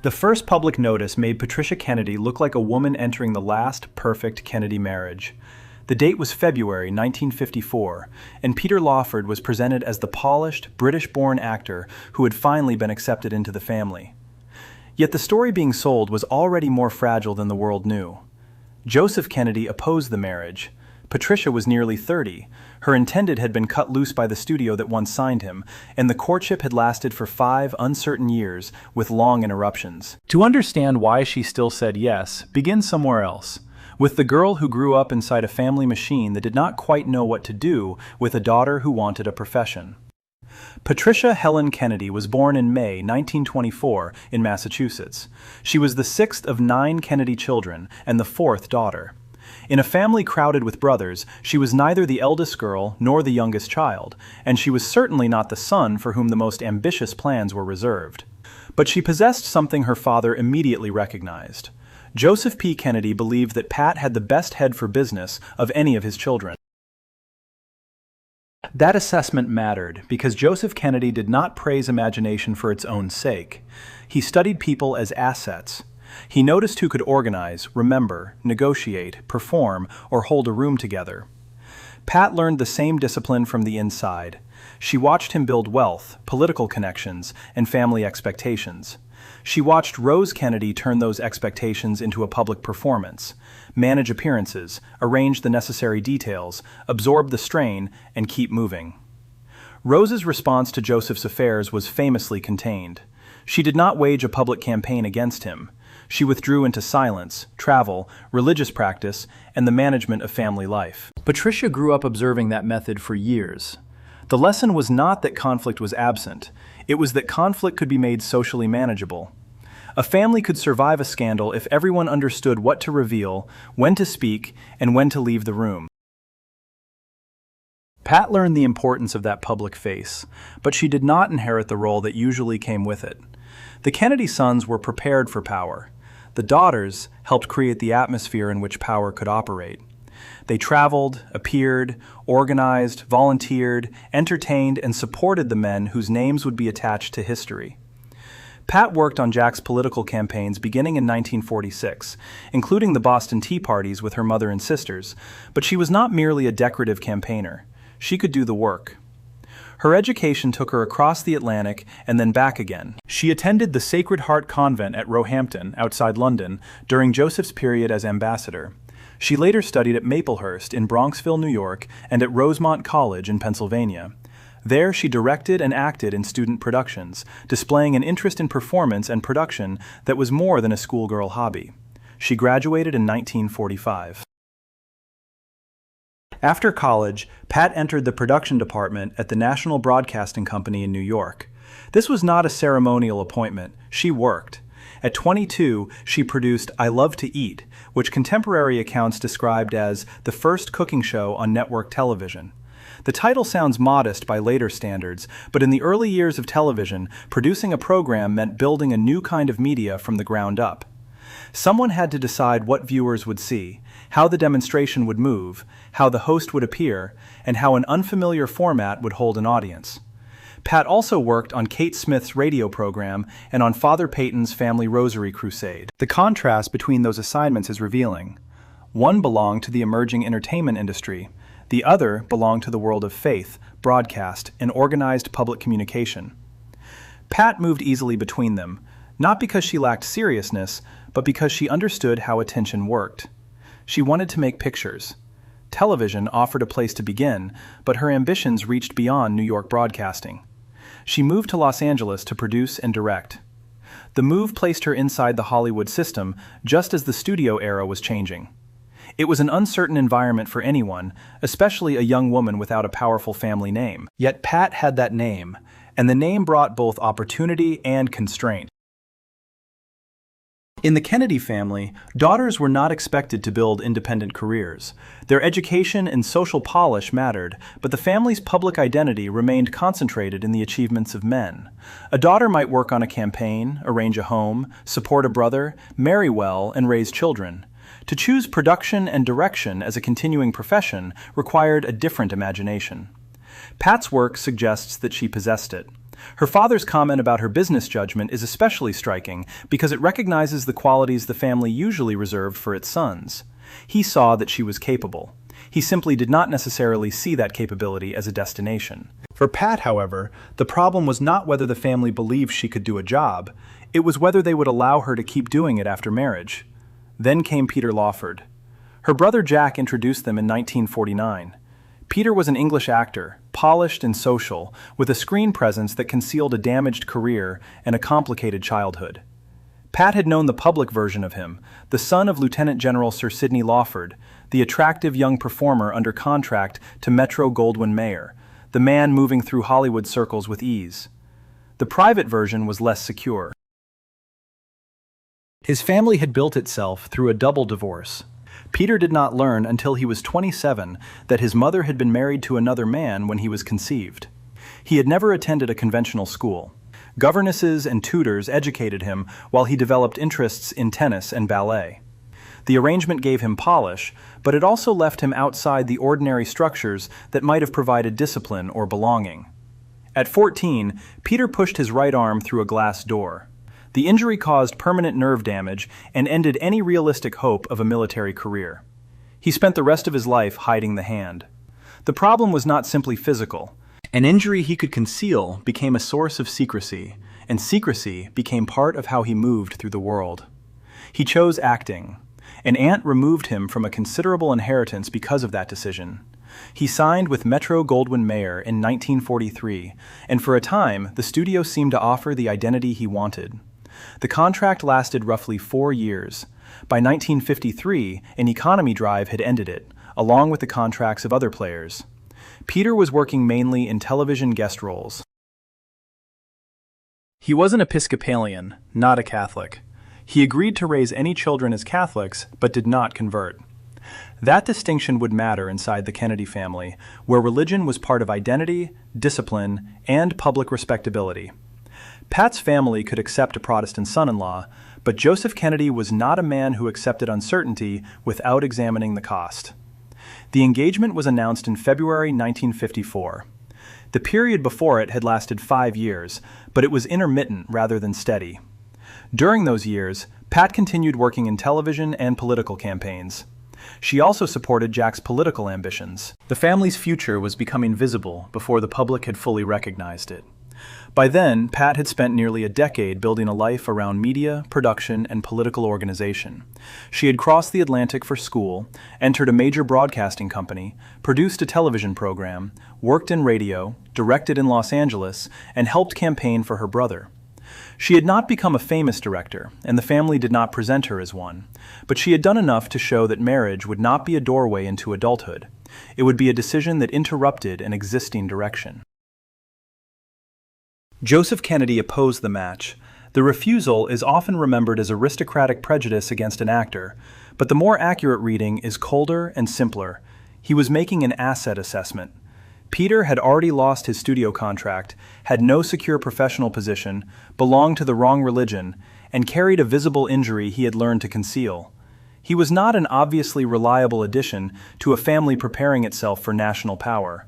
The first public notice made Patricia Kennedy look like a woman entering the last perfect Kennedy marriage. The date was February 1954, and Peter Lawford was presented as the polished, British-born actor who had finally been accepted into the family. Yet the story being sold was already more fragile than the world knew. Joseph Kennedy opposed the marriage. Patricia was nearly 30. Her intended had been cut loose by the studio that once signed him, and the courtship had lasted for 5 uncertain years, with long interruptions. To understand why she still said yes, begin somewhere else, with the girl who grew up inside a family machine that did not quite know what to do with a daughter who wanted a profession. Patricia Helen Kennedy was born in May 1924 in Massachusetts. She was the 6th of 9 Kennedy children and the 4th daughter. In a family crowded with brothers, she was neither the eldest girl nor the youngest child, and she was certainly not the son for whom the most ambitious plans were reserved. But she possessed something her father immediately recognized. Joseph P. Kennedy believed that Pat had the best head for business of any of his children. That assessment mattered because Joseph Kennedy did not praise imagination for its own sake. He studied people as assets. He noticed who could organize, remember, negotiate, perform, or hold a room together. Pat learned the same discipline from the inside. She watched him build wealth, political connections, and family expectations. She watched Rose Kennedy turn those expectations into a public performance, manage appearances, arrange the necessary details, absorb the strain, and keep moving. Rose's response to Joseph's affairs was famously contained. She did not wage a public campaign against him. She withdrew into silence, travel, religious practice, and the management of family life. Patricia grew up observing that method for years. The lesson was not that conflict was absent. It was that conflict could be made socially manageable. A family could survive a scandal if everyone understood what to reveal, when to speak, and when to leave the room. Pat learned the importance of that public face, but she did not inherit the role that usually came with it. The Kennedy sons were prepared for power. The daughters helped create the atmosphere in which power could operate. They traveled, appeared, organized, volunteered, entertained, and supported the men whose names would be attached to history. Pat worked on Jack's political campaigns beginning in 1946, including the Boston Tea Parties with her mother and sisters, but she was not merely a decorative campaigner. She could do the work. Her education took her across the Atlantic and then back again. She attended the Sacred Heart Convent at Roehampton, outside London, during Joseph's period as ambassador. She later studied at Maplehurst in Bronxville, New York, and at Rosemont College in Pennsylvania. There she directed and acted in student productions, displaying an interest in performance and production that was more than a schoolgirl hobby. She graduated in 1945. After college, Pat entered the production department at the National Broadcasting Company in New York. This was not a ceremonial appointment. She worked. At 22, she produced I Love to Eat, which contemporary accounts described as the first cooking show on network television. The title sounds modest by later standards, but in the early years of television, producing a program meant building a new kind of media from the ground up. Someone had to decide what viewers would see, how the demonstration would move, how the host would appear, and how an unfamiliar format would hold an audience. Pat also worked on Kate Smith's radio program and on Father Peyton's Family Rosary Crusade. The contrast between those assignments is revealing. One belonged to the emerging entertainment industry. The other belonged to the world of faith, broadcast, and organized public communication. Pat moved easily between them, not because she lacked seriousness, but because she understood how attention worked. She wanted to make pictures. Television offered a place to begin, but her ambitions reached beyond New York broadcasting. She moved to Los Angeles to produce and direct. The move placed her inside the Hollywood system just as the studio era was changing. It was an uncertain environment for anyone, especially a young woman without a powerful family name. Yet Pat had that name, and the name brought both opportunity and constraint. In the Kennedy family, daughters were not expected to build independent careers. Their education and social polish mattered, but the family's public identity remained concentrated in the achievements of men. A daughter might work on a campaign, arrange a home, support a brother, marry well, and raise children. To choose production and direction as a continuing profession required a different imagination. Pat's work suggests that she possessed it. Her father's comment about her business judgment is especially striking because it recognizes the qualities the family usually reserved for its sons. He saw that she was capable. He simply did not necessarily see that capability as a destination. For Pat, however, the problem was not whether the family believed she could do a job, it was whether they would allow her to keep doing it after marriage. Then came Peter Lawford. Her brother Jack introduced them in 1949. Peter was an English actor, polished and social, with a screen presence that concealed a damaged career and a complicated childhood. Pat had known the public version of him, the son of Lieutenant General Sir Sidney Lawford, the attractive young performer under contract to Metro-Goldwyn-Mayer, the man moving through Hollywood circles with ease. The private version was less secure. His family had built itself through a double divorce. Peter did not learn until he was 27 that his mother had been married to another man when he was conceived. He had never attended a conventional school. Governesses and tutors educated him while he developed interests in tennis and ballet. The arrangement gave him polish, but it also left him outside the ordinary structures that might have provided discipline or belonging. At 14, Peter pushed his right arm through a glass door. The injury caused permanent nerve damage and ended any realistic hope of a military career. He spent the rest of his life hiding the hand. The problem was not simply physical. An injury he could conceal became a source of secrecy, and secrecy became part of how he moved through the world. He chose acting. An aunt removed him from a considerable inheritance because of that decision. He signed with Metro-Goldwyn-Mayer in 1943, and for a time, the studio seemed to offer the identity he wanted. The contract lasted roughly 4 years. By 1953, an economy drive had ended it, along with the contracts of other players. Peter was working mainly in television guest roles. He was an Episcopalian, not a Catholic. He agreed to raise any children as Catholics, but did not convert. That distinction would matter inside the Kennedy family, where religion was part of identity, discipline, and public respectability. Pat's family could accept a Protestant son-in-law, but Joseph Kennedy was not a man who accepted uncertainty without examining the cost. The engagement was announced in February 1954. The period before it had lasted 5 years, but it was intermittent rather than steady. During those years, Pat continued working in television and political campaigns. She also supported Jack's political ambitions. The family's future was becoming visible before the public had fully recognized it. By then, Pat had spent nearly a decade building a life around media, production, and political organization. She had crossed the Atlantic for school, entered a major broadcasting company, produced a television program, worked in radio, directed in Los Angeles, and helped campaign for her brother. She had not become a famous director, and the family did not present her as one, but she had done enough to show that marriage would not be a doorway into adulthood. It would be a decision that interrupted an existing direction. Joseph Kennedy opposed the match. The refusal is often remembered as aristocratic prejudice against an actor, but the more accurate reading is colder and simpler. He was making an asset assessment. Peter had already lost his studio contract, had no secure professional position, belonged to the wrong religion, and carried a visible injury he had learned to conceal. He was not an obviously reliable addition to a family preparing itself for national power.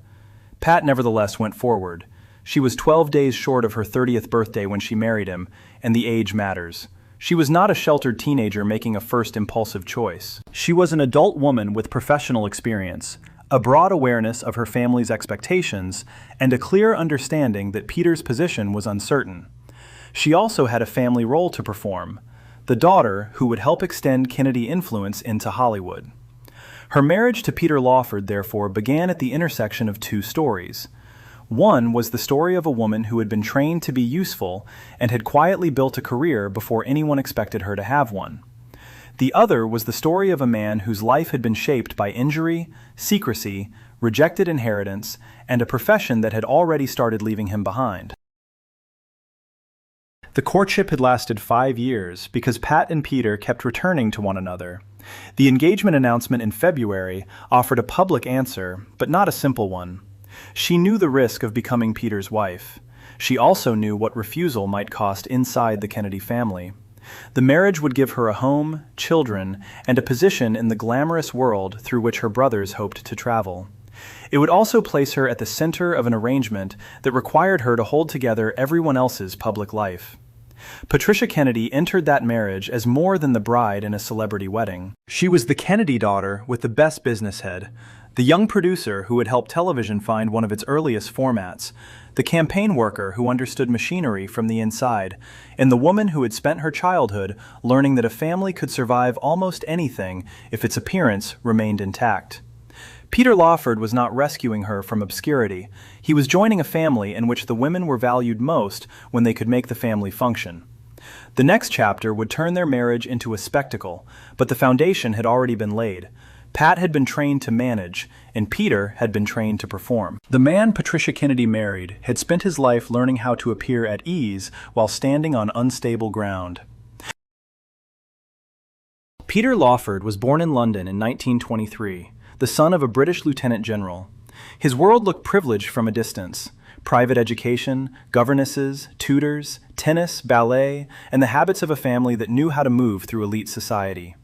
Pat nevertheless went forward. She was 12 days short of her 30th birthday when she married him, and the age matters. She was not a sheltered teenager making a first impulsive choice. She was an adult woman with professional experience, a broad awareness of her family's expectations, and a clear understanding that Peter's position was uncertain. She also had a family role to perform, the daughter who would help extend Kennedy influence into Hollywood. Her marriage to Peter Lawford, therefore, began at the intersection of two stories. One was the story of a woman who had been trained to be useful and had quietly built a career before anyone expected her to have one. The other was the story of a man whose life had been shaped by injury, secrecy, rejected inheritance, and a profession that had already started leaving him behind. The courtship had lasted 5 years because Pat and Peter kept returning to one another. The engagement announcement in February offered a public answer, but not a simple one. She knew the risk of becoming Peter's wife. She also knew what refusal might cost inside the Kennedy family. The marriage would give her a home, children, and a position in the glamorous world through which her brothers hoped to travel. It would also place her at the center of an arrangement that required her to hold together everyone else's public life. Patricia Kennedy entered that marriage as more than the bride in a celebrity wedding. She was the Kennedy daughter with the best business head, the young producer who had helped television find one of its earliest formats, the campaign worker who understood machinery from the inside, and the woman who had spent her childhood learning that a family could survive almost anything if its appearance remained intact. Peter Lawford was not rescuing her from obscurity. He was joining a family in which the women were valued most when they could make the family function. The next chapter would turn their marriage into a spectacle, but the foundation had already been laid. Pat had been trained to manage, and Peter had been trained to perform. The man Patricia Kennedy married had spent his life learning how to appear at ease while standing on unstable ground. Peter Lawford was born in London in 1923, the son of a British lieutenant general. His world looked privileged from a distance. Private education, governesses, tutors, tennis, ballet, and the habits of a family that knew how to move through elite society.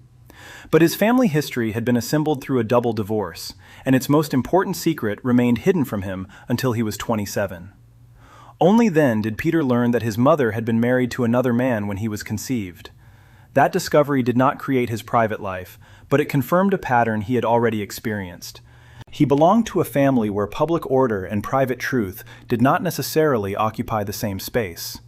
But his family history had been assembled through a double divorce, and its most important secret remained hidden from him until he was 27. Only then did Peter learn that his mother had been married to another man when he was conceived. That discovery did not create his private life, but it confirmed a pattern he had already experienced. He belonged to a family where public order and private truth did not necessarily occupy the same space.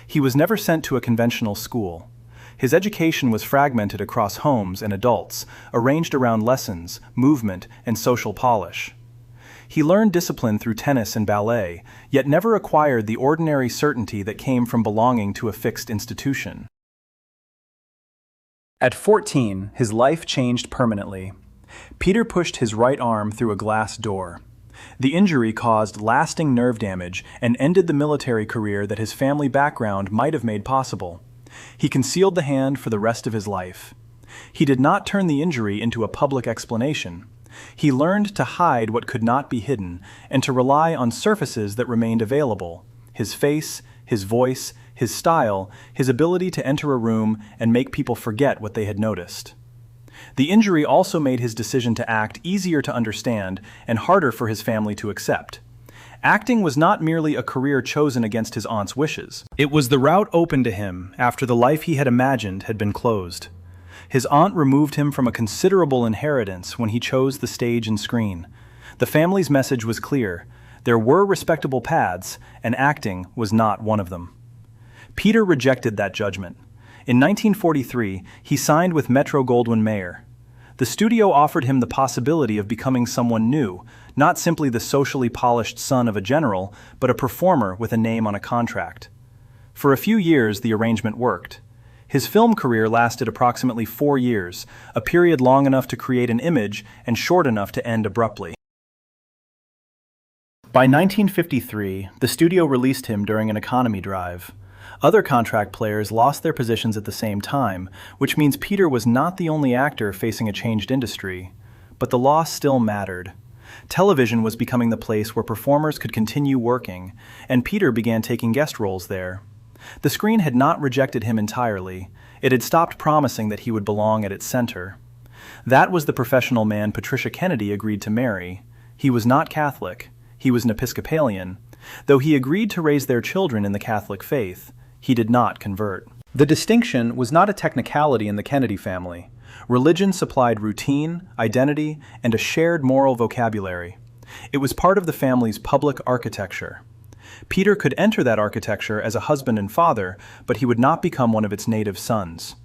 He was never sent to a conventional school. His education was fragmented across homes and adults, arranged around lessons, movement, and social polish. He learned discipline through tennis and ballet, yet never acquired the ordinary certainty that came from belonging to a fixed institution. At 14, his life changed permanently. Peter pushed his right arm through a glass door. The injury caused lasting nerve damage and ended the military career that his family background might have made possible. He concealed the hand for the rest of his life. He did not turn the injury into a public explanation. He learned to hide what could not be hidden and to rely on surfaces that remained available: his face, his voice, his style, his ability to enter a room and make people forget what they had noticed. The injury also made his decision to act easier to understand and harder for his family to accept. Acting was not merely a career chosen against his aunt's wishes. It was the route open to him after the life he had imagined had been closed. His aunt removed him from a considerable inheritance when he chose the stage and screen. The family's message was clear: there were respectable paths, and acting was not one of them. Peter rejected that judgment. In 1943, he signed with Metro-Goldwyn-Mayer. The studio offered him the possibility of becoming someone new, not simply the socially polished son of a general, but a performer with a name on a contract. For a few years, the arrangement worked. His film career lasted approximately 4 years, a period long enough to create an image and short enough to end abruptly. By 1953, the studio released him during an economy drive. Other contract players lost their positions at the same time, which means Peter was not the only actor facing a changed industry. But the loss still mattered. Television was becoming the place where performers could continue working, and Peter began taking guest roles there. The screen had not rejected him entirely. It had stopped promising that he would belong at its center. That was the professional man Patricia Kennedy agreed to marry. He was not Catholic. He was an Episcopalian. Though he agreed to raise their children in the Catholic faith, he did not convert. The distinction was not a technicality in the Kennedy family. Religion supplied routine, identity, and a shared moral vocabulary. It was part of the family's public architecture. Peter could enter that architecture as a husband and father, but he would not become one of its native sons.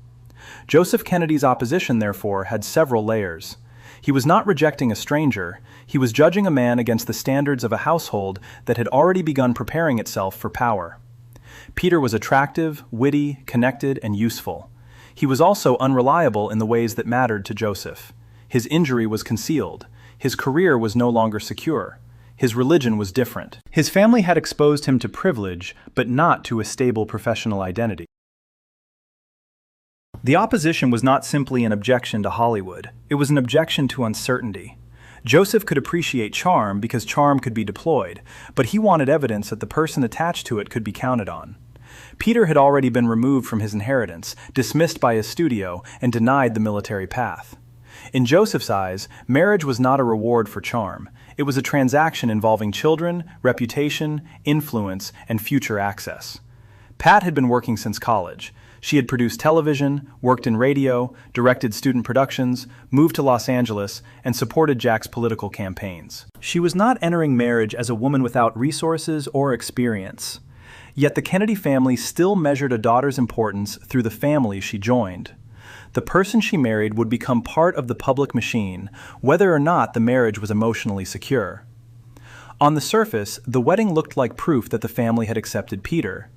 Joseph Kennedy's opposition, therefore, had several layers. He was not rejecting a stranger. He was judging a man against the standards of a household that had already begun preparing itself for power. Peter was attractive, witty, connected, and useful. He was also unreliable in the ways that mattered to Joseph. His injury was concealed. His career was no longer secure. His religion was different. His family had exposed him to privilege, but not to a stable professional identity. The opposition was not simply an objection to Hollywood. It was an objection to uncertainty. Joseph could appreciate charm because charm could be deployed, but he wanted evidence that the person attached to it could be counted on. Peter had already been removed from his inheritance, dismissed by his studio, and denied the military path. In Joseph's eyes, marriage was not a reward for charm. It was a transaction involving children, reputation, influence, and future access. Pat had been working since college. She had produced television, worked in radio, directed student productions, moved to Los Angeles, and supported Jack's political campaigns. She was not entering marriage as a woman without resources or experience. Yet the Kennedy family still measured a daughter's importance through the family she joined. The person she married would become part of the public machine, whether or not the marriage was emotionally secure. On the surface, the wedding looked like proof that the family had accepted Peter.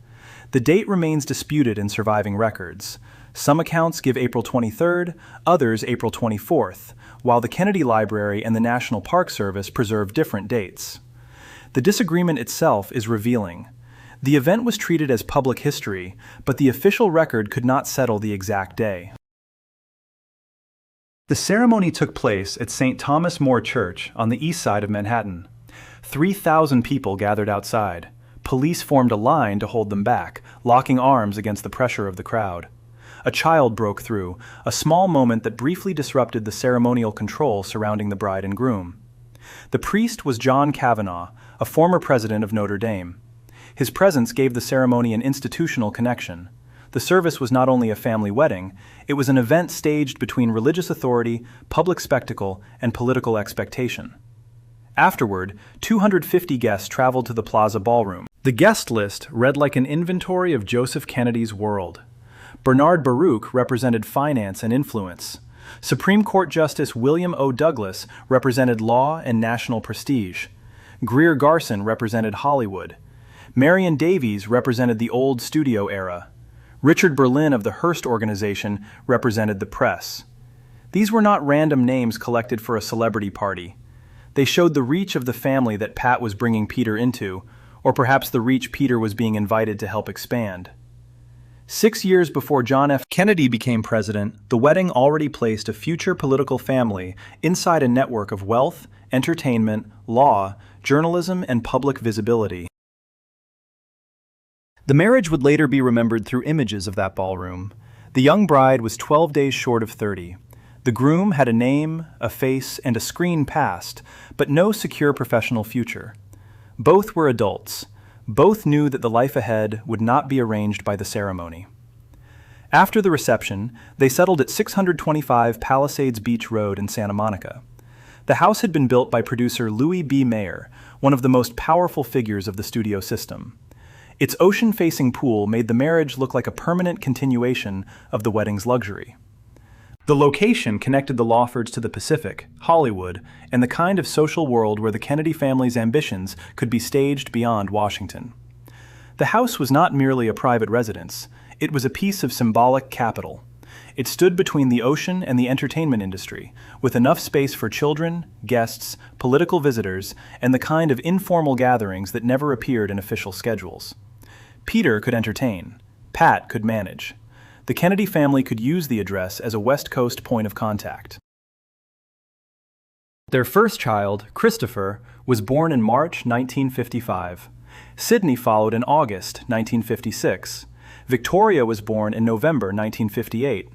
The date remains disputed in surviving records. Some accounts give April 23rd, others April 24th, while the Kennedy Library and the National Park Service preserve different dates. The disagreement itself is revealing. The event was treated as public history, but the official record could not settle the exact day. The ceremony took place at St. Thomas More Church on the east side of Manhattan. 3,000 people gathered outside. Police formed a line to hold them back, locking arms against the pressure of the crowd. A child broke through, a small moment that briefly disrupted the ceremonial control surrounding the bride and groom. The priest was John Kavanaugh, a former president of Notre Dame. His presence gave the ceremony an institutional connection. The service was not only a family wedding, it was an event staged between religious authority, public spectacle, and political expectation. Afterward, 250 guests traveled to the Plaza Ballroom. The guest list read like an inventory of Joseph Kennedy's world. Bernard Baruch represented finance and influence. Supreme Court Justice William O. Douglas represented law and national prestige. Greer Garson represented Hollywood. Marion Davies represented the old studio era. Richard Berlin of the Hearst Organization represented the press. These were not random names collected for a celebrity party. They showed the reach of the family that Pat was bringing Peter into, or perhaps the reach Peter was being invited to help expand. 6 years before John F. Kennedy became president, the wedding already placed a future political family inside a network of wealth, entertainment, law, journalism, and public visibility. The marriage would later be remembered through images of that ballroom. The young bride was 12 days short of 30. The groom had a name, a face, and a screen past, but no secure professional future. Both were adults. Both knew that the life ahead would not be arranged by the ceremony. After the reception, they settled at 625 Palisades Beach Road in Santa Monica. The house had been built by producer Louis B. Mayer, one of the most powerful figures of the studio system. Its ocean-facing pool made the marriage look like a permanent continuation of the wedding's luxury. The location connected the Lawfords to the Pacific, Hollywood, and the kind of social world where the Kennedy family's ambitions could be staged beyond Washington. The house was not merely a private residence, it was a piece of symbolic capital. It stood between the ocean and the entertainment industry, with enough space for children, guests, political visitors, and the kind of informal gatherings that never appeared in official schedules. Peter could entertain. Pat could manage. The Kennedy family could use the address as a West Coast point of contact. Their first child, Christopher, was born in March 1955. Sydney followed in August 1956. Victoria was born in November 1958.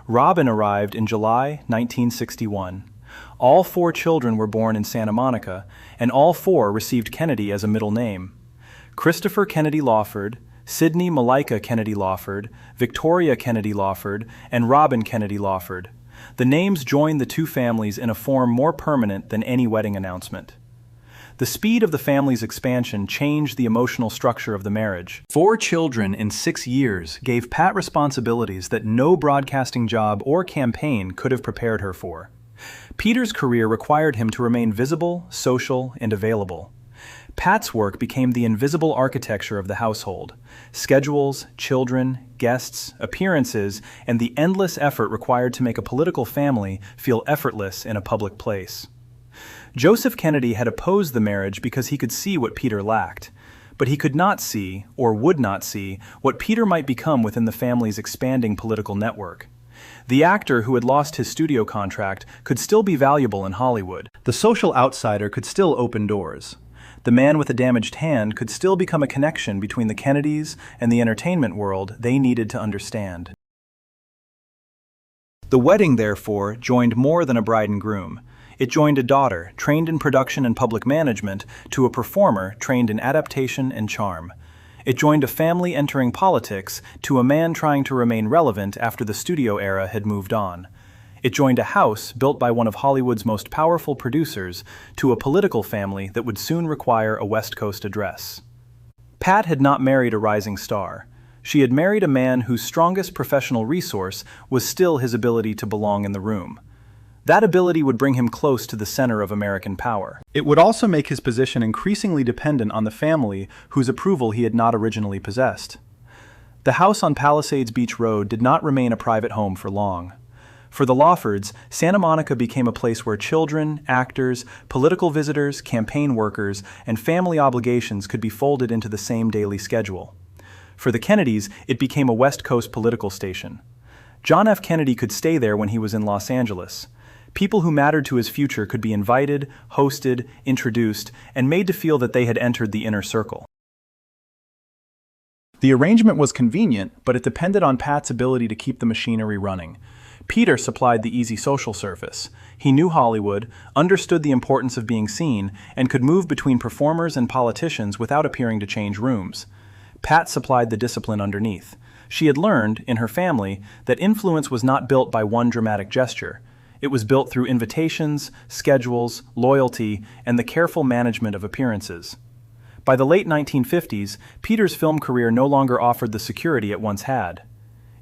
Robin arrived in July 1961. All 4 children were born in Santa Monica, and all 4 received Kennedy as a middle name. Christopher Kennedy Lawford, Sydney Malika Kennedy Lawford, Victoria Kennedy Lawford, and Robin Kennedy Lawford. The names joined the 2 families in a form more permanent than any wedding announcement. The speed of the family's expansion changed the emotional structure of the marriage. 4 children in 6 years gave Pat responsibilities that no broadcasting job or campaign could have prepared her for. Peter's career required him to remain visible, social, and available. Pat's work became the invisible architecture of the household. Schedules, children, guests, appearances, and the endless effort required to make a political family feel effortless in a public place. Joseph Kennedy had opposed the marriage because he could see what Peter lacked, but he could not see, or would not see, what Peter might become within the family's expanding political network. The actor who had lost his studio contract could still be valuable in Hollywood. The social outsider could still open doors. The man with a damaged hand could still become a connection between the Kennedys and the entertainment world they needed to understand. The wedding, therefore, joined more than a bride and groom. It joined a daughter, trained in production and public management, to a performer trained in adaptation and charm. It joined a family entering politics to a man trying to remain relevant after the studio era had moved on. It joined a house built by one of Hollywood's most powerful producers to a political family that would soon require a West Coast address. Pat had not married a rising star. She had married a man whose strongest professional resource was still his ability to belong in the room. That ability would bring him close to the center of American power. It would also make his position increasingly dependent on the family whose approval he had not originally possessed. The house on Palisades Beach Road did not remain a private home for long. For the Lawfords, Santa Monica became a place where children, actors, political visitors, campaign workers, and family obligations could be folded into the same daily schedule. For the Kennedys, it became a West Coast political station. John F. Kennedy could stay there when he was in Los Angeles. People who mattered to his future could be invited, hosted, introduced, and made to feel that they had entered the inner circle. The arrangement was convenient, but it depended on Pat's ability to keep the machinery running. Peter supplied the easy social surface. He knew Hollywood, understood the importance of being seen, and could move between performers and politicians without appearing to change rooms. Pat supplied the discipline underneath. She had learned, in her family, that influence was not built by one dramatic gesture. It was built through invitations, schedules, loyalty, and the careful management of appearances. By the late 1950s, Peter's film career no longer offered the security it once had.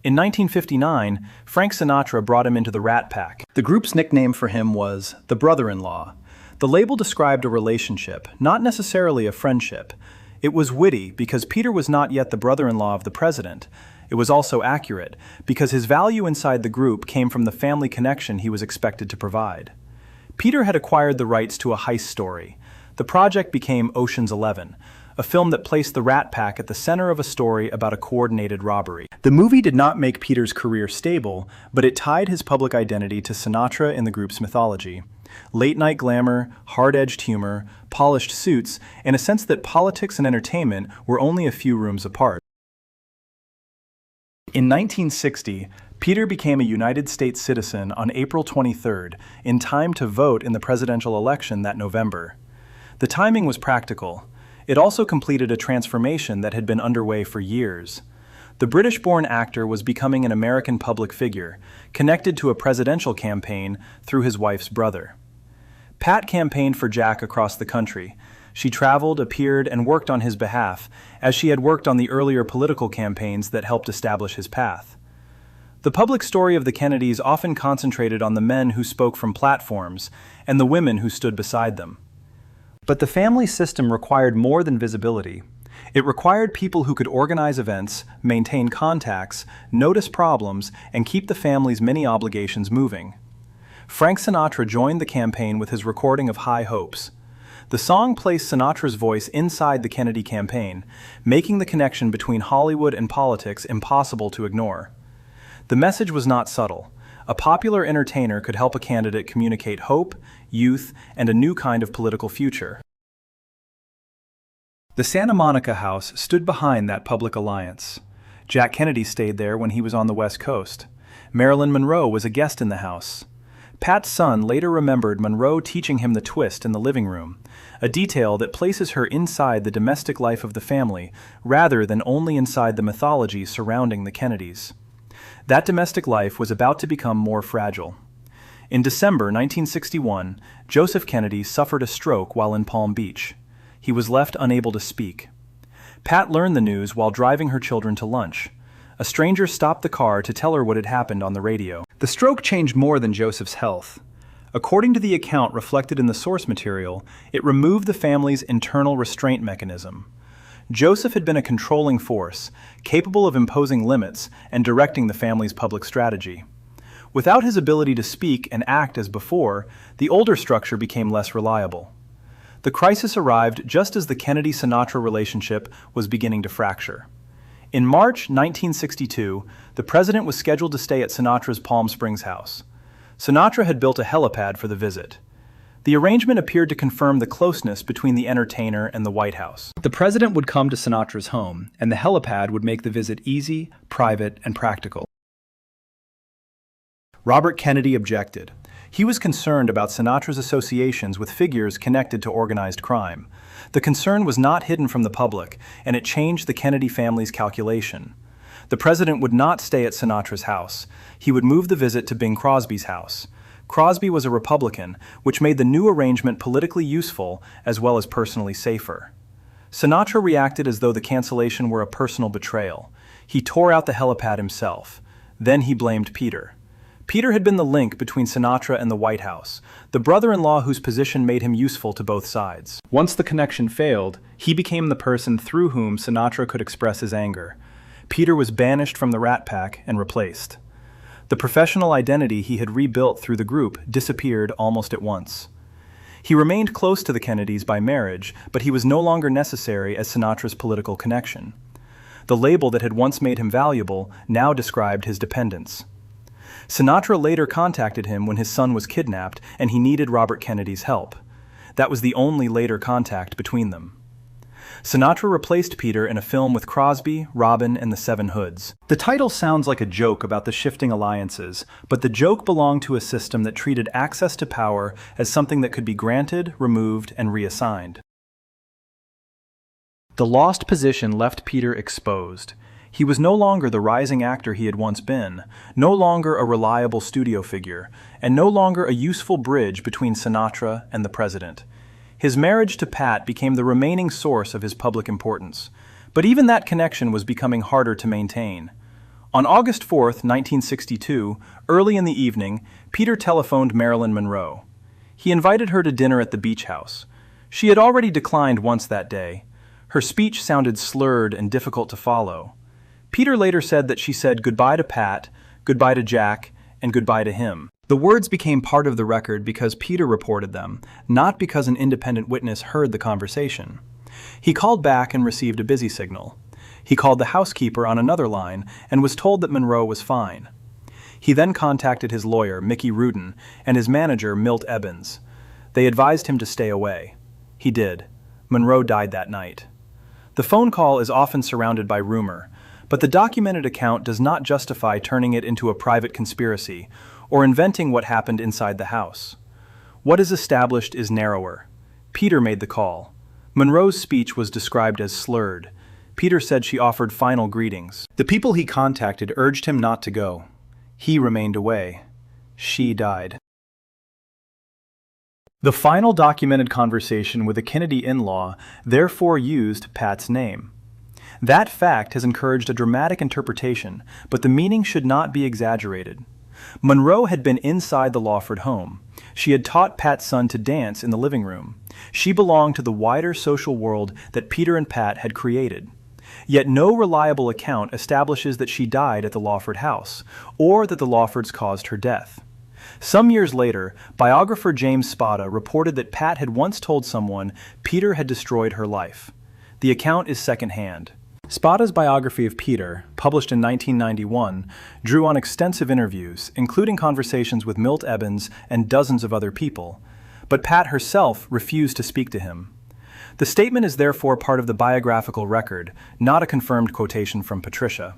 In 1959, Frank Sinatra brought him into the Rat Pack. The group's nickname for him was the brother-in-law. The label described a relationship, not necessarily a friendship. It was witty because Peter was not yet the brother-in-law of the president. It was also accurate because his value inside the group came from the family connection he was expected to provide. Peter had acquired the rights to a heist story. The project became Ocean's 11, a film that placed the Rat Pack at the center of a story about a coordinated robbery. The movie did not make Peter's career stable, but it tied his public identity to Sinatra in the group's mythology. Late-night glamour, hard-edged humor, polished suits, and a sense that politics and entertainment were only a few rooms apart. In 1960, Peter became a United States citizen on April 23rd, in time to vote in the presidential election that November. The timing was practical. It also completed a transformation that had been underway for years. The British-born actor was becoming an American public figure, connected to a presidential campaign through his wife's brother. Pat campaigned for Jack across the country. She traveled, appeared, and worked on his behalf, as she had worked on the earlier political campaigns that helped establish his path. The public story of the Kennedys often concentrated on the men who spoke from platforms and the women who stood beside them. But the family system required more than visibility. It required people who could organize events, maintain contacts, notice problems, and keep the family's many obligations moving. Frank Sinatra joined the campaign with his recording of High Hopes. The song placed Sinatra's voice inside the Kennedy campaign, making the connection between Hollywood and politics impossible to ignore. The message was not subtle. A popular entertainer could help a candidate communicate hope, youth, and a new kind of political future. The Santa Monica house stood behind that public alliance. Jack Kennedy stayed there when he was on the West Coast. Marilyn Monroe was a guest in the house. Pat's son later remembered Monroe teaching him the twist in the living room, a detail that places her inside the domestic life of the family rather than only inside the mythology surrounding the Kennedys. That domestic life was about to become more fragile. In December 1961, Joseph Kennedy suffered a stroke while in Palm Beach. He was left unable to speak. Pat learned the news while driving her children to lunch. A stranger stopped the car to tell her what had happened on the radio. The stroke changed more than Joseph's health. According to the account reflected in the source material, it removed the family's internal restraint mechanism. Joseph had been a controlling force, capable of imposing limits and directing the family's public strategy. Without his ability to speak and act as before, the older structure became less reliable. The crisis arrived just as the Kennedy-Sinatra relationship was beginning to fracture. In March 1962, the president was scheduled to stay at Sinatra's Palm Springs house. Sinatra had built a helipad for the visit. The arrangement appeared to confirm the closeness between the entertainer and the White House. The president would come to Sinatra's home, and the helipad would make the visit easy, private, and practical. Robert Kennedy objected. He was concerned about Sinatra's associations with figures connected to organized crime. The concern was not hidden from the public, and it changed the Kennedy family's calculation. The president would not stay at Sinatra's house. He would move the visit to Bing Crosby's house. Crosby was a Republican, which made the new arrangement politically useful as well as personally safer. Sinatra reacted as though the cancellation were a personal betrayal. He tore out the helipad himself. Then he blamed Peter. Peter had been the link between Sinatra and the White House, the brother-in-law whose position made him useful to both sides. Once the connection failed, he became the person through whom Sinatra could express his anger. Peter was banished from the Rat Pack and replaced. The professional identity he had rebuilt through the group disappeared almost at once. He remained close to the Kennedys by marriage, but he was no longer necessary as Sinatra's political connection. The label that had once made him valuable now described his dependence. Sinatra later contacted him when his son was kidnapped and he needed Robert Kennedy's help. That was the only later contact between them. Sinatra replaced Peter in a film with Crosby, Robin, and the Seven Hoods. The title sounds like a joke about the shifting alliances, but the joke belonged to a system that treated access to power as something that could be granted, removed, and reassigned. The lost position left Peter exposed. He was no longer the rising actor he had once been, no longer a reliable studio figure, and no longer a useful bridge between Sinatra and the president. His marriage to Pat became the remaining source of his public importance, but even that connection was becoming harder to maintain. On August 4, 1962, early in the evening, Peter telephoned Marilyn Monroe. He invited her to dinner at the beach house. She had already declined once that day. Her speech sounded slurred and difficult to follow. Peter later said that she said goodbye to Pat, goodbye to Jack, and goodbye to him. The words became part of the record because Peter reported them, not because an independent witness heard the conversation. He called back and received a busy signal. He called the housekeeper on another line and was told that Monroe was fine. He then contacted his lawyer, Mickey Rudin, and his manager, Milt Ebbins. They advised him to stay away. He did. Monroe died that night. The phone call is often surrounded by rumor, but the documented account does not justify turning it into a private conspiracy or inventing what happened inside the house. What is established is narrower. Peter made the call. Monroe's speech was described as slurred. Peter said she offered final greetings. The people he contacted urged him not to go. He remained away. She died. The final documented conversation with a Kennedy in-law therefore used Pat's name. That fact has encouraged a dramatic interpretation, but the meaning should not be exaggerated. Monroe had been inside the Lawford home. She had taught Pat's son to dance in the living room. She belonged to the wider social world that Peter and Pat had created. Yet no reliable account establishes that she died at the Lawford house, or that the Lawfords caused her death. Some years later, biographer James Spada reported that Pat had once told someone Peter had destroyed her life. The account is secondhand. Spada's biography of Peter, published in 1991, drew on extensive interviews, including conversations with Milt Ebbins and dozens of other people, but Pat herself refused to speak to him. The statement is therefore part of the biographical record, not a confirmed quotation from Patricia.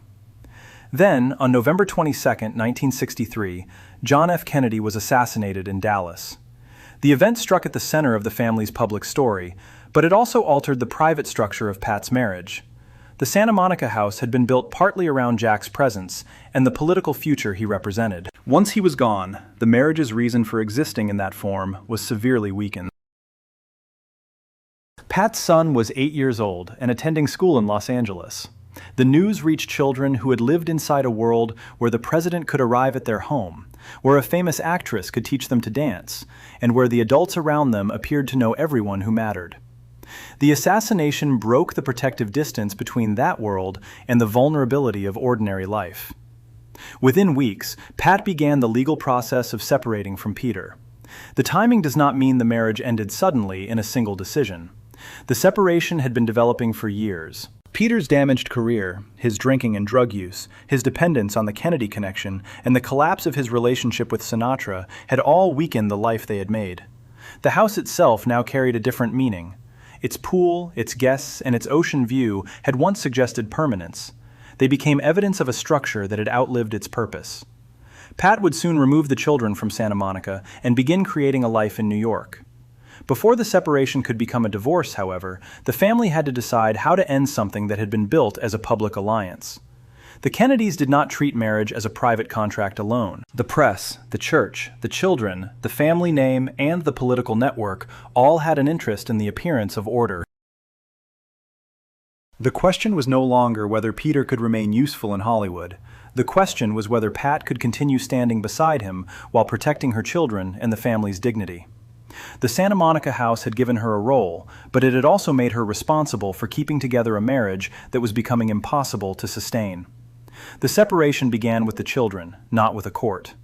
Then, on November 22, 1963, John F. Kennedy was assassinated in Dallas. The event struck at the center of the family's public story, but it also altered the private structure of Pat's marriage. The Santa Monica house had been built partly around Jack's presence and the political future he represented. Once he was gone, the marriage's reason for existing in that form was severely weakened. Pat's son was 8 years old and attending school in Los Angeles. The news reached children who had lived inside a world where the president could arrive at their home, where a famous actress could teach them to dance, and where the adults around them appeared to know everyone who mattered. The assassination broke the protective distance between that world and the vulnerability of ordinary life. Within weeks, Pat began the legal process of separating from Peter. The timing does not mean the marriage ended suddenly in a single decision. The separation had been developing for years. Peter's damaged career, his drinking and drug use, his dependence on the Kennedy connection, and the collapse of his relationship with Sinatra had all weakened the life they had made. The house itself now carried a different meaning. Its pool, its guests, and its ocean view had once suggested permanence. They became evidence of a structure that had outlived its purpose. Pat would soon remove the children from Santa Monica and begin creating a life in New York. Before the separation could become a divorce, however, the family had to decide how to end something that had been built as a public alliance. The Kennedys did not treat marriage as a private contract alone. The press, the church, the children, the family name, and the political network all had an interest in the appearance of order. The question was no longer whether Peter could remain useful in Hollywood. The question was whether Pat could continue standing beside him while protecting her children and the family's dignity. The Santa Monica house had given her a role, but it had also made her responsible for keeping together a marriage that was becoming impossible to sustain. The separation began with the children, not with a court.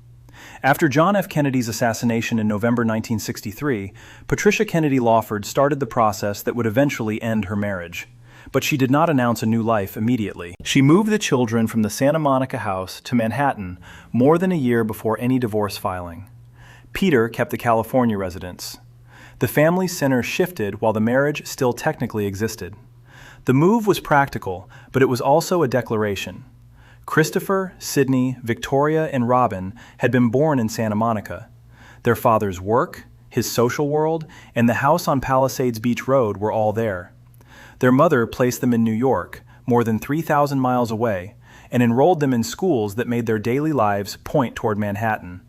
After John F. Kennedy's assassination in November 1963, Patricia Kennedy Lawford started the process that would eventually end her marriage. But she did not announce a new life immediately. She moved the children from the Santa Monica house to Manhattan more than a year before any divorce filing. Peter kept the California residence. The family's center shifted while the marriage still technically existed. The move was practical, but it was also a declaration. Christopher, Sidney, Victoria, and Robin had been born in Santa Monica. Their father's work, his social world, and the house on Palisades Beach Road were all there. Their mother placed them in New York, more than 3,000 miles away, and enrolled them in schools that made their daily lives point toward Manhattan.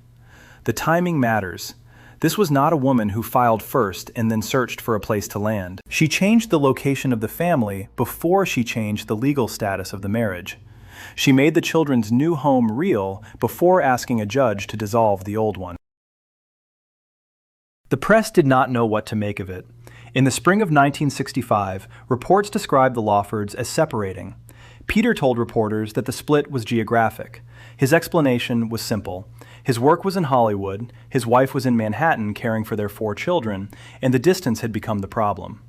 The timing matters. This was not a woman who filed first and then searched for a place to land. She changed the location of the family before she changed the legal status of the marriage. She made the children's new home real before asking a judge to dissolve the old one. The press did not know what to make of it. In the spring of 1965, reports described the Lawfords as separating. Peter told reporters that the split was geographic. His explanation was simple. His work was in Hollywood, his wife was in Manhattan caring for their 4 children, and the distance had become the problem.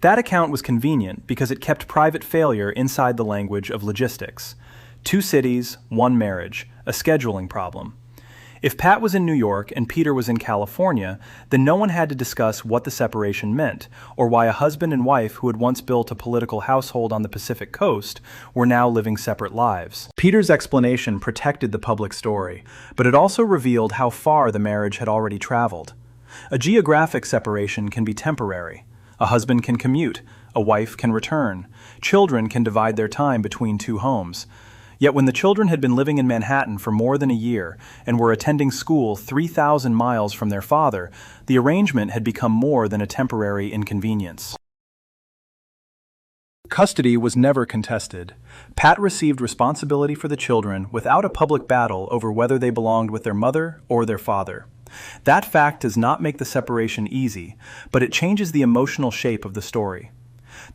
That account was convenient because it kept private failure inside the language of logistics. 2 cities, 1 marriage, a scheduling problem. If Pat was in New York and Peter was in California, then no one had to discuss what the separation meant, or why a husband and wife who had once built a political household on the Pacific Coast were now living separate lives. Peter's explanation protected the public story, but it also revealed how far the marriage had already traveled. A geographic separation can be temporary. A husband can commute, a wife can return, children can divide their time between 2 homes. Yet when the children had been living in Manhattan for more than a year and were attending school 3,000 miles from their father, the arrangement had become more than a temporary inconvenience. Custody was never contested. Pat received responsibility for the children without a public battle over whether they belonged with their mother or their father. That fact does not make the separation easy, but it changes the emotional shape of the story.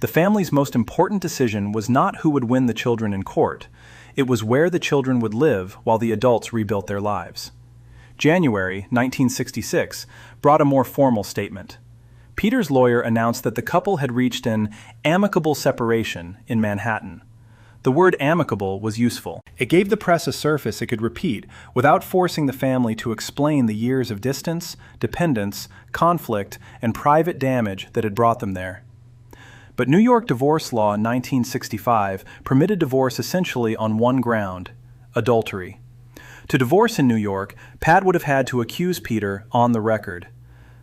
The family's most important decision was not who would win the children in court. It was where the children would live while the adults rebuilt their lives. January 1966 brought a more formal statement. Peter's lawyer announced that the couple had reached an amicable separation in Manhattan. The word amicable was useful. It gave the press a surface it could repeat without forcing the family to explain the years of distance, dependence, conflict, and private damage that had brought them there. But New York divorce law in 1965 permitted divorce essentially on one ground: adultery. To divorce in New York, Pat would have had to accuse Peter on the record.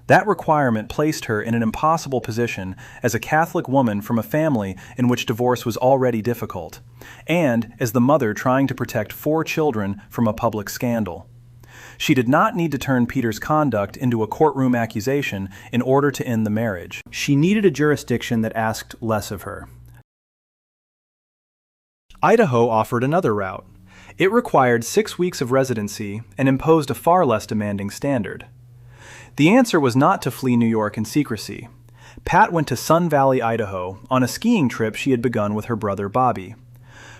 That requirement placed her in an impossible position as a Catholic woman from a family in which divorce was already difficult, and as the mother trying to protect 4 children from a public scandal. She did not need to turn Peter's conduct into a courtroom accusation in order to end the marriage. She needed a jurisdiction that asked less of her. Idaho offered another route. It required 6 weeks of residency and imposed a far less demanding standard. The answer was not to flee New York in secrecy. Pat went to Sun Valley, Idaho, on a skiing trip she had begun with her brother Bobby.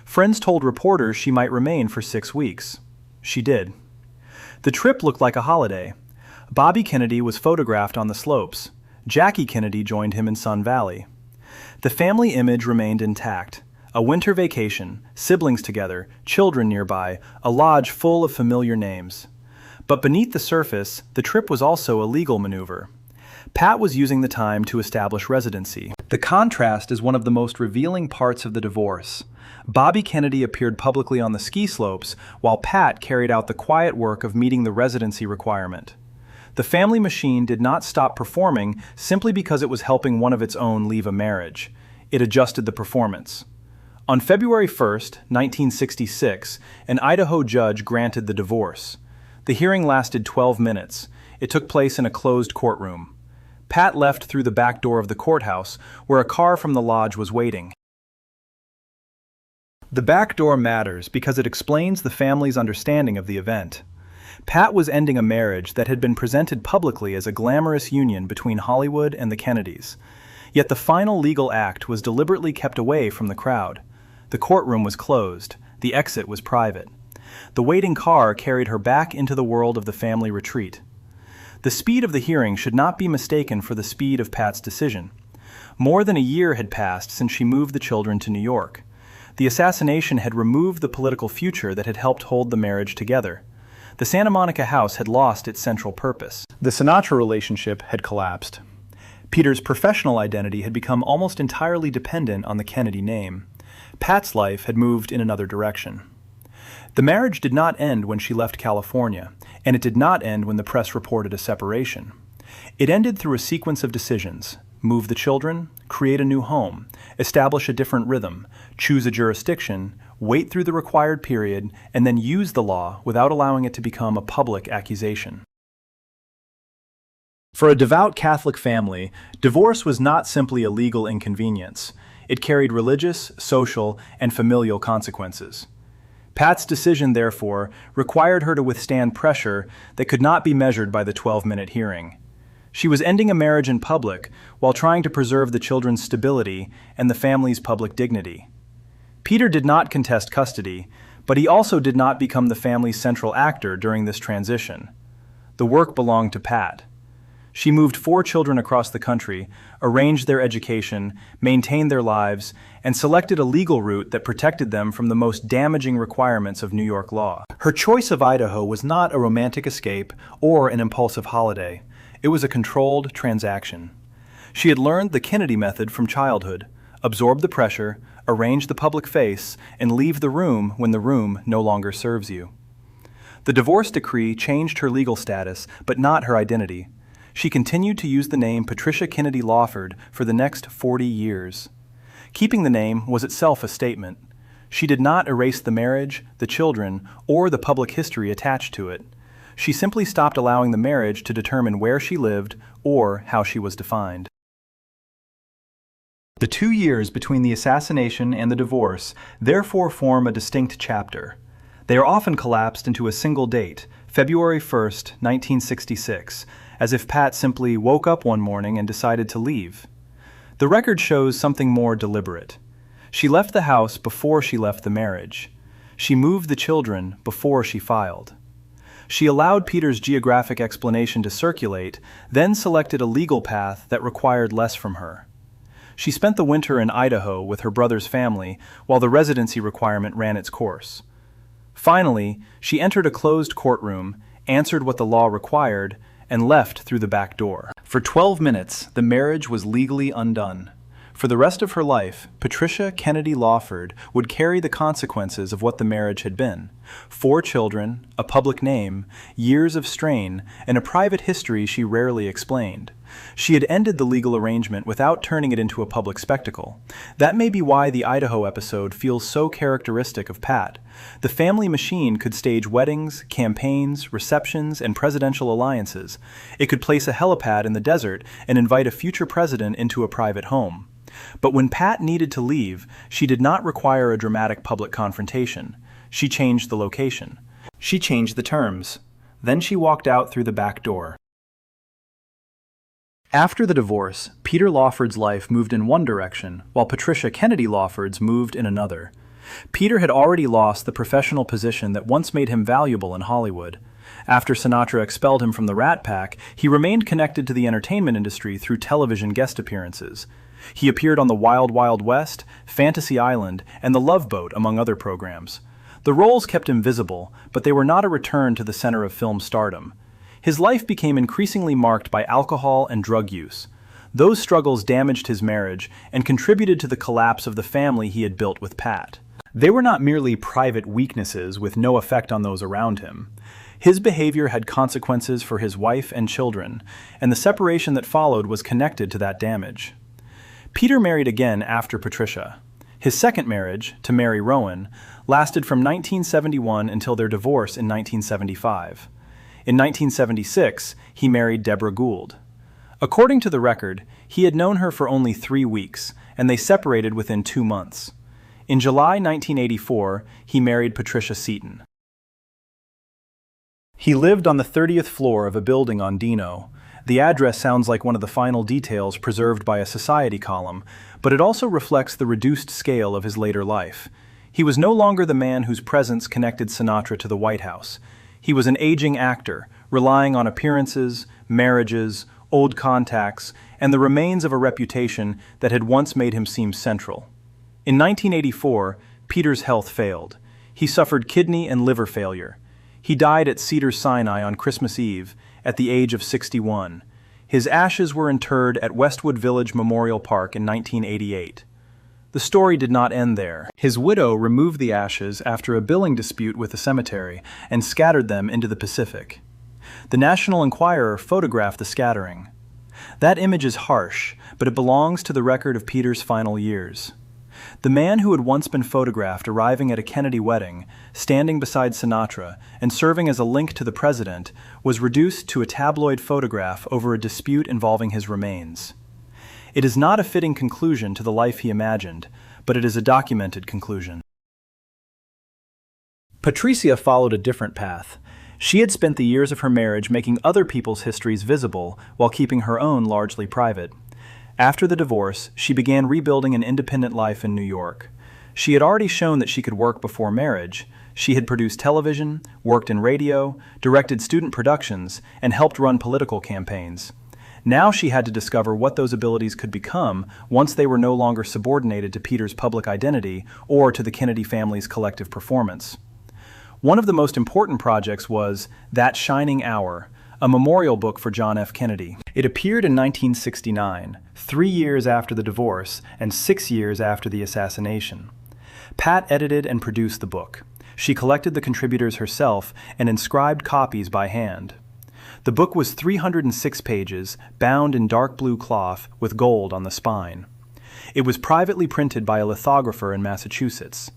Friends told reporters she might remain for 6 weeks. She did. The trip looked like a holiday. Bobby Kennedy was photographed on the slopes. Jackie Kennedy joined him in Sun Valley. The family image remained intact. A winter vacation, siblings together, children nearby, a lodge full of familiar names. But beneath the surface, the trip was also a legal maneuver. Pat was using the time to establish residency. The contrast is one of the most revealing parts of the divorce. Bobby Kennedy appeared publicly on the ski slopes, while Pat carried out the quiet work of meeting the residency requirement. The family machine did not stop performing simply because it was helping one of its own leave a marriage. It adjusted the performance. On February 1, 1966, an Idaho judge granted the divorce. The hearing lasted 12 minutes. It took place in a closed courtroom. Pat left through the back door of the courthouse, where a car from the lodge was waiting. The back door matters because it explains the family's understanding of the event. Pat was ending a marriage that had been presented publicly as a glamorous union between Hollywood and the Kennedys. Yet the final legal act was deliberately kept away from the crowd. The courtroom was closed. The exit was private. The waiting car carried her back into the world of the family retreat. The speed of the hearing should not be mistaken for the speed of Pat's decision. More than a year had passed since she moved the children to New York. The assassination had removed the political future that had helped hold the marriage together. The Santa Monica house had lost its central purpose. The Sinatra relationship had collapsed. Peter's professional identity had become almost entirely dependent on the Kennedy name. Pat's life had moved in another direction. The marriage did not end when she left California, and it did not end when the press reported a separation. It ended through a sequence of decisions: move the children, create a new home, establish a different rhythm, choose a jurisdiction, wait through the required period, and then use the law without allowing it to become a public accusation. For a devout Catholic family, divorce was not simply a legal inconvenience. It carried religious, social, and familial consequences. Pat's decision, therefore, required her to withstand pressure that could not be measured by the 12-minute hearing. She was ending a marriage in public while trying to preserve the children's stability and the family's public dignity. Peter did not contest custody, but he also did not become the family's central actor during this transition. The work belonged to Pat. She moved 4 children across the country, arranged their education, maintained their lives, and selected a legal route that protected them from the most damaging requirements of New York law. Her choice of Idaho was not a romantic escape or an impulsive holiday. It was a controlled transaction. She had learned the Kennedy method from childhood: absorb the pressure, arrange the public face, and leave the room when the room no longer serves you. The divorce decree changed her legal status, but not her identity. She continued to use the name Patricia Kennedy Lawford for the next 40 years. Keeping the name was itself a statement. She did not erase the marriage, the children, or the public history attached to it. She simply stopped allowing the marriage to determine where she lived or how she was defined. The 2 years between the assassination and the divorce therefore form a distinct chapter. They are often collapsed into a single date, February 1st, 1966, as if Pat simply woke up one morning and decided to leave. The record shows something more deliberate. She left the house before she left the marriage. She moved the children before she filed. She allowed Peter's geographic explanation to circulate, then selected a legal path that required less from her. She spent the winter in Idaho with her brother's family while the residency requirement ran its course. Finally, she entered a closed courtroom, answered what the law required, and left through the back door. For 12 minutes, the marriage was legally undone. For the rest of her life, Patricia Kennedy Lawford would carry the consequences of what the marriage had been: 4 children, a public name, years of strain, and a private history she rarely explained. She had ended the legal arrangement without turning it into a public spectacle. That may be why the Idaho episode feels so characteristic of Pat. The family machine could stage weddings, campaigns, receptions, and presidential alliances. It could place a helipad in the desert and invite a future president into a private home. But when Pat needed to leave, she did not require a dramatic public confrontation. She changed the location. She changed the terms. Then she walked out through the back door. After the divorce, Peter Lawford's life moved in one direction, while Patricia Kennedy Lawford's moved in another. Peter had already lost the professional position that once made him valuable in Hollywood. After Sinatra expelled him from the Rat Pack, he remained connected to the entertainment industry through television guest appearances. He appeared on The Wild Wild West, Fantasy Island, and The Love Boat, among other programs. The roles kept him visible, but they were not a return to the center of film stardom. His life became increasingly marked by alcohol and drug use. Those struggles damaged his marriage and contributed to the collapse of the family he had built with Pat. They were not merely private weaknesses with no effect on those around him. His behavior had consequences for his wife and children, and the separation that followed was connected to that damage. Peter married again after Patricia. His second marriage, to Mary Rowan, lasted from 1971 until their divorce in 1975. In 1976, he married Deborah Gould. According to the record, he had known her for only 3 weeks, and they separated within 2 months. In July 1984, he married Patricia Seaton. He lived on the 30th floor of a building on Dino. The address sounds like one of the final details preserved by a society column, but it also reflects the reduced scale of his later life. He was no longer the man whose presence connected Sinatra to the White House. He was an aging actor, relying on appearances, marriages, old contacts, and the remains of a reputation that had once made him seem central. In 1984, Peter's health failed. He suffered kidney and liver failure. He died at Cedars-Sinai on Christmas Eve, at the age of 61. His ashes were interred at Westwood Village Memorial Park in 1988. The story did not end there. His widow removed the ashes after a billing dispute with the cemetery and scattered them into the Pacific. The National Enquirer photographed the scattering. That image is harsh, but it belongs to the record of Peter's final years. The man who had once been photographed arriving at a Kennedy wedding, standing beside Sinatra, and serving as a link to the president, was reduced to a tabloid photograph over a dispute involving his remains. It is not a fitting conclusion to the life he imagined, but it is a documented conclusion. Patricia followed a different path. She had spent the years of her marriage making other people's histories visible while keeping her own largely private. After the divorce, she began rebuilding an independent life in New York. She had already shown that she could work before marriage. She had produced television, worked in radio, directed student productions, and helped run political campaigns. Now she had to discover what those abilities could become once they were no longer subordinated to Peter's public identity or to the Kennedy family's collective performance. One of the most important projects was That Shining Hour, a memorial book for John F. Kennedy. It appeared in 1969, 3 years after the divorce and 6 years after the assassination. Pat edited and produced the book. She collected the contributors herself and inscribed copies by hand. The book was 306 pages, bound in dark blue cloth with gold on the spine. It was privately printed by a lithographer in Massachusetts.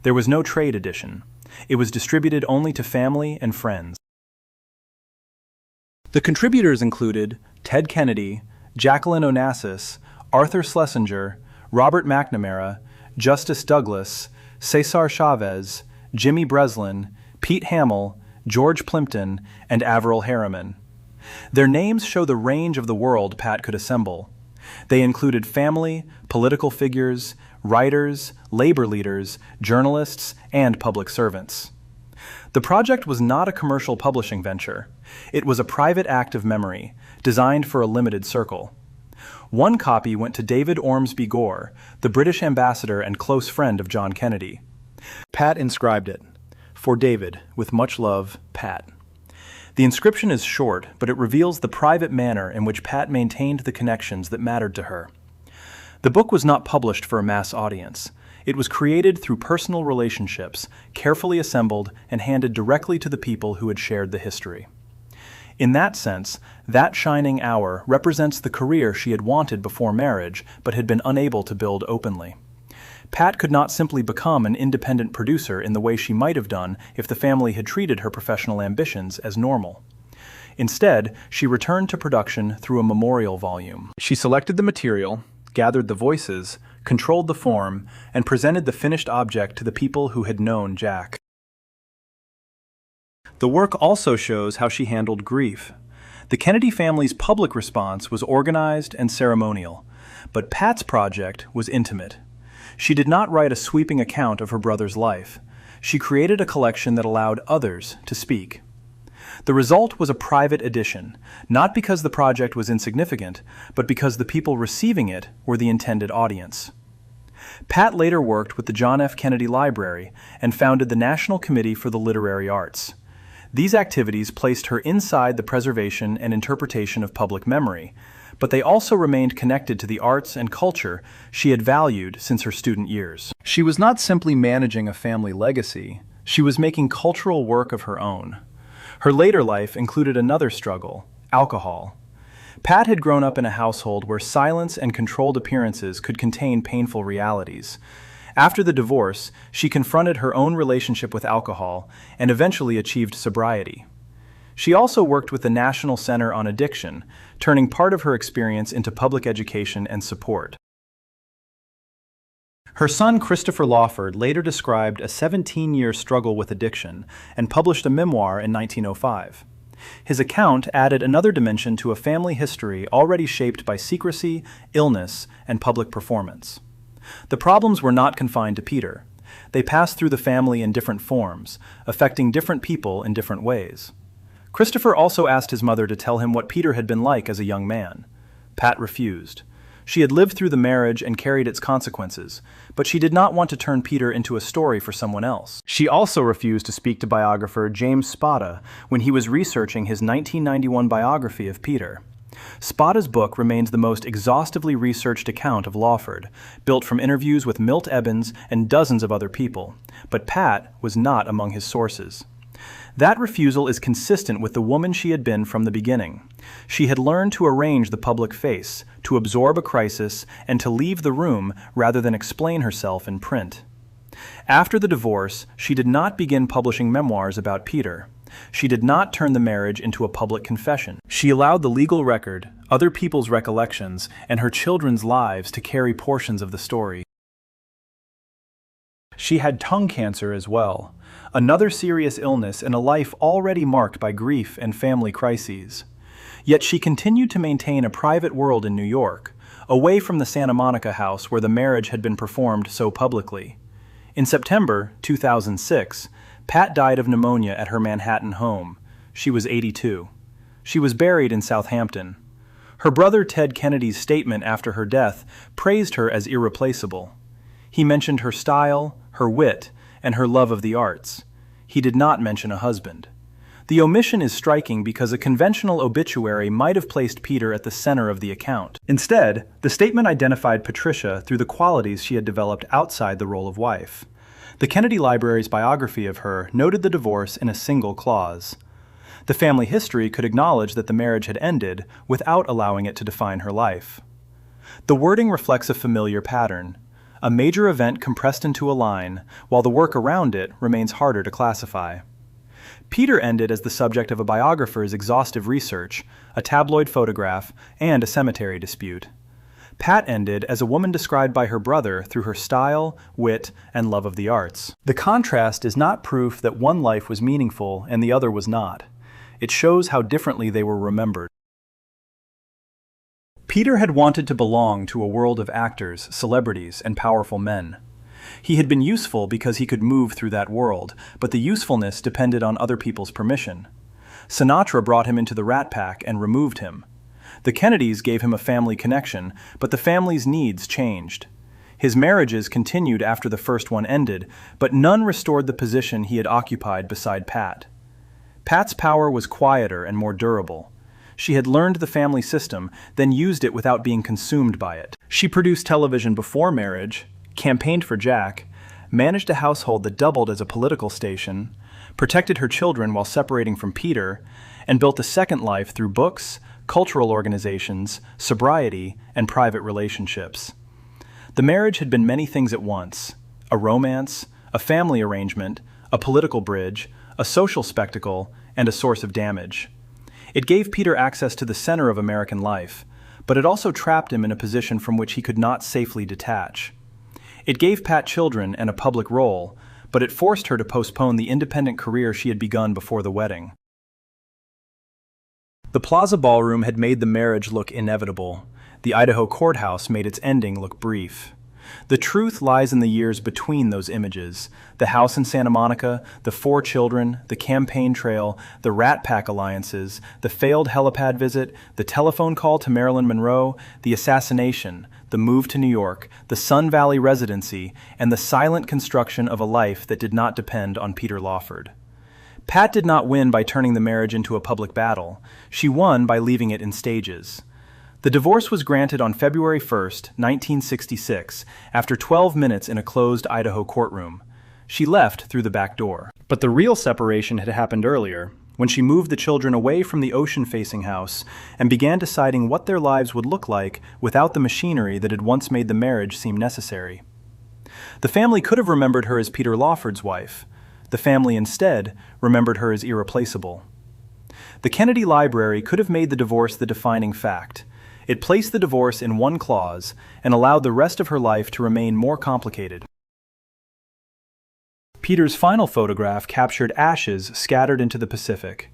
There was no trade edition. It was distributed only to family and friends. The contributors included Ted Kennedy, Jacqueline Onassis, Arthur Schlesinger, Robert McNamara, Justice Douglas, Cesar Chavez, Jimmy Breslin, Pete Hamill, George Plimpton, and Averell Harriman. Their names show the range of the world Pat could assemble. They included family, political figures, writers, labor leaders, journalists, and public servants. The project was not a commercial publishing venture. It was a private act of memory, designed for a limited circle. One copy went to David Ormsby Gore, the British ambassador and close friend of John Kennedy. Pat inscribed it, "For David, with much love, Pat." The inscription is short, but it reveals the private manner in which Pat maintained the connections that mattered to her. The book was not published for a mass audience. It was created through personal relationships, carefully assembled and handed directly to the people who had shared the history. In that sense, That Shining Hour represents the career she had wanted before marriage but had been unable to build openly. Pat could not simply become an independent producer in the way she might have done if the family had treated her professional ambitions as normal. Instead, she returned to production through a memorial volume. She selected the material, gathered the voices, controlled the form, and presented the finished object to the people who had known Jack. The work also shows how she handled grief. The Kennedy family's public response was organized and ceremonial, but Pat's project was intimate. She did not write a sweeping account of her brother's life. She created a collection that allowed others to speak. The result was a private edition, not because the project was insignificant, but because the people receiving it were the intended audience. Pat later worked with the John F. Kennedy Library and founded the National Committee for the Literary Arts. These activities placed her inside the preservation and interpretation of public memory, but they also remained connected to the arts and culture she had valued since her student years. She was not simply managing a family legacy, she was making cultural work of her own. Her later life included another struggle: alcohol. Pat had grown up in a household where silence and controlled appearances could contain painful realities. After the divorce, she confronted her own relationship with alcohol and eventually achieved sobriety. She also worked with the National Center on Addiction, turning part of her experience into public education and support. Her son Christopher Lawford later described a 17-year struggle with addiction and published a memoir in 1905. His account added another dimension to a family history already shaped by secrecy, illness, and public performance. The problems were not confined to Peter. They passed through the family in different forms, affecting different people in different ways. Christopher also asked his mother to tell him what Peter had been like as a young man. Pat refused. She had lived through the marriage and carried its consequences, but she did not want to turn Peter into a story for someone else. She also refused to speak to biographer James Spada when he was researching his 1991 biography of Peter. Spada's book remains the most exhaustively researched account of Lawford, built from interviews with Milt Ebbins and dozens of other people, but Pat was not among his sources. That refusal is consistent with the woman she had been from the beginning. She had learned to arrange the public face, to absorb a crisis, and to leave the room rather than explain herself in print. After the divorce, she did not begin publishing memoirs about Peter. She did not turn the marriage into a public confession. She allowed the legal record, other people's recollections, and her children's lives to carry portions of the story. She had tongue cancer as well, another serious illness in a life already marked by grief and family crises. Yet she continued to maintain a private world in New York, away from the Santa Monica house where the marriage had been performed so publicly. In September 2006, Pat died of pneumonia at her Manhattan home. She was 82. She was buried in Southampton. Her brother Ted Kennedy's statement after her death praised her as irreplaceable. He mentioned her style, her wit, and her love of the arts. He did not mention a husband. The omission is striking because a conventional obituary might have placed Peter at the center of the account. Instead, the statement identified Patricia through the qualities she had developed outside the role of wife. The Kennedy Library's biography of her noted the divorce in a single clause. The family history could acknowledge that the marriage had ended without allowing it to define her life. The wording reflects a familiar pattern: a major event compressed into a line, while the work around it remains harder to classify. Peter ended as the subject of a biographer's exhaustive research, a tabloid photograph, and a cemetery dispute. Pat ended as a woman described by her brother through her style, wit, and love of the arts. The contrast is not proof that one life was meaningful and the other was not. It shows how differently they were remembered. Peter had wanted to belong to a world of actors, celebrities, and powerful men. He had been useful because he could move through that world, but the usefulness depended on other people's permission. Sinatra brought him into the Rat Pack and removed him. The Kennedys gave him a family connection, but the family's needs changed. His marriages continued after the first one ended, but none restored the position he had occupied beside Pat. Pat's power was quieter and more durable. She had learned the family system, then used it without being consumed by it. She produced television before marriage, campaigned for Jack, managed a household that doubled as a political station, protected her children while separating from Peter, and built a second life through books, cultural organizations, sobriety, and private relationships. The marriage had been many things at once: a romance, a family arrangement, a political bridge, a social spectacle, and a source of damage. It gave Peter access to the center of American life, but it also trapped him in a position from which he could not safely detach. It gave Pat children and a public role, but it forced her to postpone the independent career she had begun before the wedding. The Plaza Ballroom had made the marriage look inevitable. The Idaho courthouse made its ending look brief. The truth lies in the years between those images: the house in Santa Monica, the 4 children, the campaign trail, the Rat Pack alliances, the failed helipad visit, the telephone call to Marilyn Monroe, the assassination, the move to New York, the Sun Valley residency, and the silent construction of a life that did not depend on Peter Lawford. Pat did not win by turning the marriage into a public battle. She won by leaving it in stages. The divorce was granted on February 1st, 1966, after 12 minutes in a closed Idaho courtroom. She left through the back door. But the real separation had happened earlier, when she moved the children away from the ocean-facing house and began deciding what their lives would look like without the machinery that had once made the marriage seem necessary. The family could have remembered her as Peter Lawford's wife. The family instead remembered her as irreplaceable. The Kennedy Library could have made the divorce the defining fact. It placed the divorce in one clause and allowed the rest of her life to remain more complicated. Peter's final photograph captured ashes scattered into the Pacific.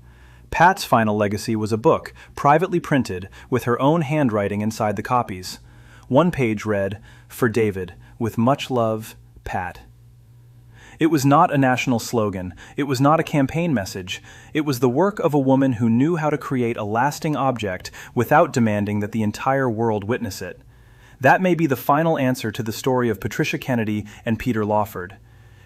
Pat's final legacy was a book, privately printed, with her own handwriting inside the copies. One page read, "For David, with much love, Pat." It was not a national slogan. It was not a campaign message. It was the work of a woman who knew how to create a lasting object without demanding that the entire world witness it. That may be the final answer to the story of Patricia Kennedy and Peter Lawford.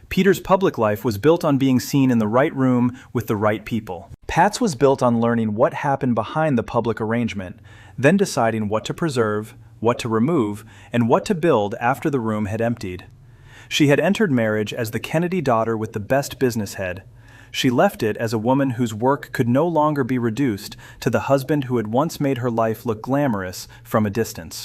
Peter's public life was built on being seen in the right room with the right people. Pat's was built on learning what happened behind the public arrangement, then deciding what to preserve, what to remove, and what to build after the room had emptied. She had entered marriage as the Kennedy daughter with the best business head. She left it as a woman whose work could no longer be reduced to the husband who had once made her life look glamorous from a distance.